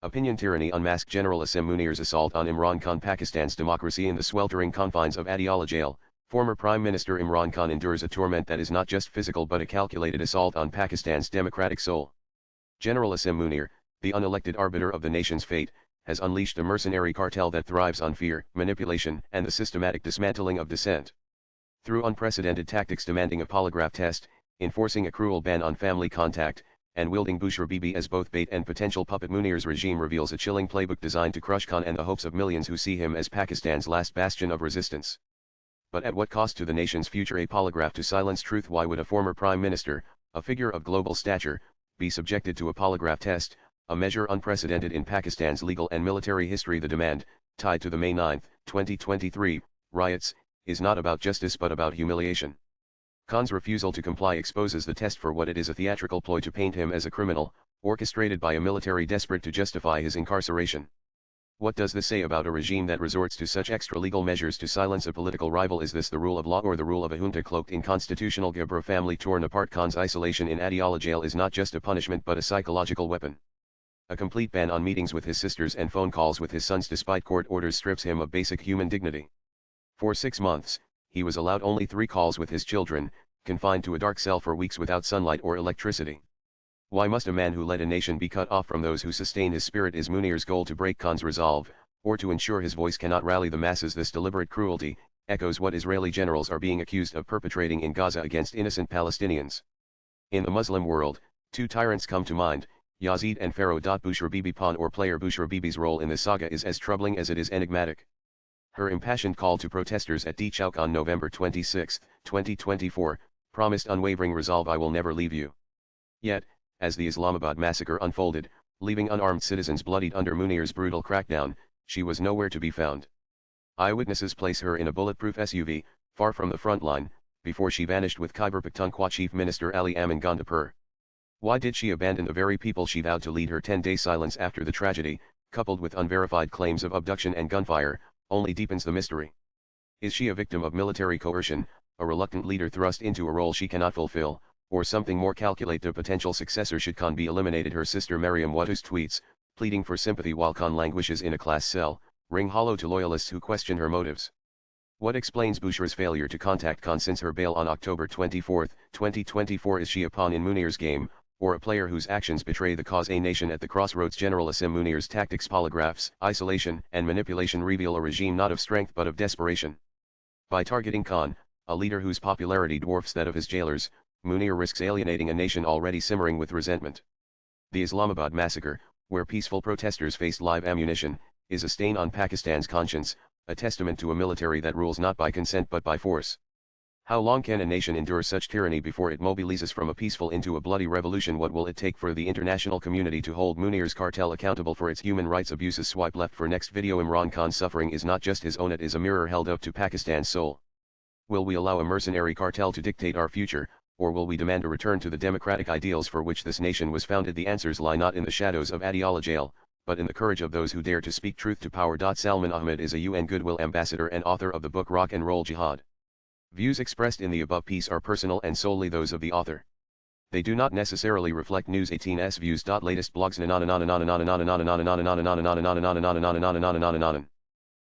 Opinion Tyranny Unmasked General Asim Munirs assault on Imran Khan. Pakistan's democracy in the sweltering confines of Adiala jail. Former Prime Minister Imran Khan endures a torment that is not just physical but a calculated assault on Pakistan's democratic soul. General Asim Munir, the unelected arbiter of the nation's fate, has unleashed a mercenary cartel that thrives on fear, manipulation, and the systematic dismantling of dissent. Through unprecedented tactics demanding a polygraph test, enforcing a cruel ban on family contact, and wielding Bushra Bibi as both bait and potential puppet, Munir's regime reveals a chilling playbook designed to crush Khan and the hopes of millions who see him as Pakistan's last bastion of resistance. But at what cost to the nation's future? A polygraph to silence truth. Why would a former prime minister, a figure of global stature, be subjected to a polygraph test, a measure unprecedented in Pakistan's legal and military history? The demand, tied to the May 9, 2023, riots, is not about justice but about humiliation. Khan's refusal to comply exposes the test for what it is: a theatrical ploy to paint him as a criminal, orchestrated by a military desperate to justify his incarceration. What does this say about a regime that resorts to such extra-legal measures to silence a political rival? Is this the rule of law or the rule of a junta cloaked in constitutional Gabra family torn apart? Khan's isolation in Adiala jail is not just a punishment but a psychological weapon. A complete ban on meetings with his sisters and phone calls with his sons despite court orders strips him of basic human dignity. For 6 months, he was allowed only 3 calls with his children, confined to a dark cell for weeks without sunlight or electricity. Why must a man who led a nation be cut off from those who sustain his spirit? Is Munir's goal to break Khan's resolve, or to ensure his voice cannot rally the masses? This deliberate cruelty echoes what Israeli generals are being accused of perpetrating in Gaza against innocent Palestinians. In the Muslim world, 2 tyrants come to mind, Yazid and Pharaoh. Bushra Bibi, pawn or player. Bushra Bibi's role in this saga is as troubling as it is enigmatic. Her impassioned call to protesters at D Chowk on November 26, 2024, promised unwavering resolve: "I will never leave you." Yet, as the Islamabad massacre unfolded, leaving unarmed citizens bloodied under Munir's brutal crackdown, she was nowhere to be found. Eyewitnesses place her in a bulletproof SUV, far from the front line, before she vanished with Khyber Pakhtunkhwa Chief Minister Ali Amin Gandapur. Why did she abandon the very people she vowed to lead? Her 10-day silence after the tragedy, coupled with unverified claims of abduction and gunfire, only deepens the mystery. Is she a victim of military coercion, a reluctant leader thrust into a role she cannot fulfill, or something more? Calculate a potential successor should Khan be eliminated. Her sister Maryam Wattus tweets, pleading for sympathy while Khan languishes in a class cell, ring hollow to loyalists who question her motives. What explains Bushra's failure to contact Khan since her bail on October 24, 2024? Is she a pawn in Munir's game, or a player whose actions betray the cause? A nation at the crossroads. General Asim Munir's tactics, polygraphs, isolation, and manipulation reveal a regime not of strength but of desperation. By targeting Khan, a leader whose popularity dwarfs that of his jailers, Munir risks alienating a nation already simmering with resentment. The Islamabad massacre, where peaceful protesters faced live ammunition, is a stain on Pakistan's conscience, a testament to a military that rules not by consent but by force. How long can a nation endure such tyranny before it mobilizes from a peaceful into a bloody revolution? What will it take for the international community to hold Munir's cartel accountable for its human rights abuses? Swipe left for next video. Imran Khan's suffering is not just his own, it is a mirror held up to Pakistan's soul. Will we allow a mercenary cartel to dictate our future, or will we demand a return to the democratic ideals for which this nation was founded? The answers lie not in the shadows of Adiala jail, but in the courage of those who dare to speak truth to power. Salman Ahmed is a UN Goodwill Ambassador and author of the book Rock and Roll Jihad. Views expressed in the above piece are personal and solely those of the author. They do not necessarily reflect News 18's views. Latest blogs.